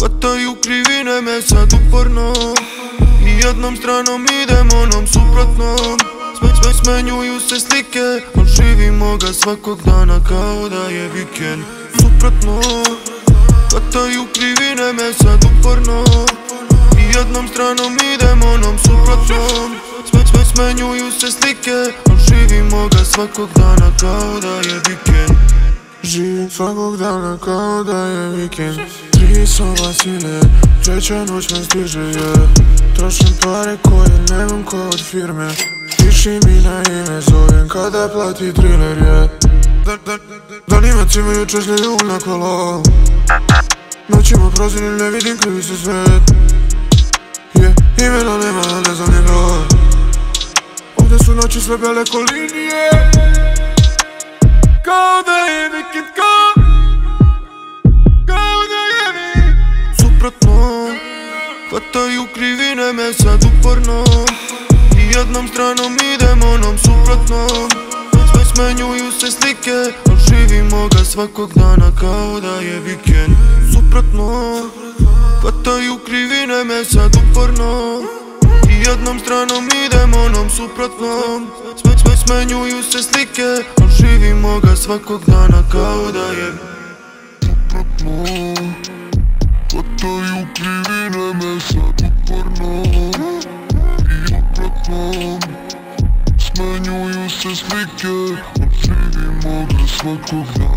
Hvataju krivine me sad uporno, i jednom stranom idem onom suprotnom. Smenjuju se slike, al živimo ga svakog dana kao da je vikend. Suprotno, hvataju krivine me sad uporno, i jednom stranom idem onom suprotnom. Smenjuju se slike, al živimo ga svakog dana kao da je vikend. Živim svakog dana kao da je vikend. 3 soba sile, 3. noć me stiže, yeah. Trošim pare koje nemam ko od firme. Piši mi na ime, zovem kada plati triler, yeah. Danima cimaju češlje ljub na kolo, noćima prozirnim ne vidim krivi se svet, yeah. Imena nema, ne znam ni broj. Ovdje su noći sve bele ko linije, kao da je vikend, kao da je vikend. Suprotno, hvataju krivine me sad uporno, i jednom stranom idem onom suprotnom. Smenjuju se slike, al živimo ga svakog dana kao da je vikend. Suprotno, hvataju krivine me sad uporno, i jednom stranom idem onom suprotnom. Smenjuju se slike, al živimo ga svakog dana kao da je suprotno. Hvataju krivine me sad uporno, i suprotno. Smenjuju se slike, al živimo ga svakog dana.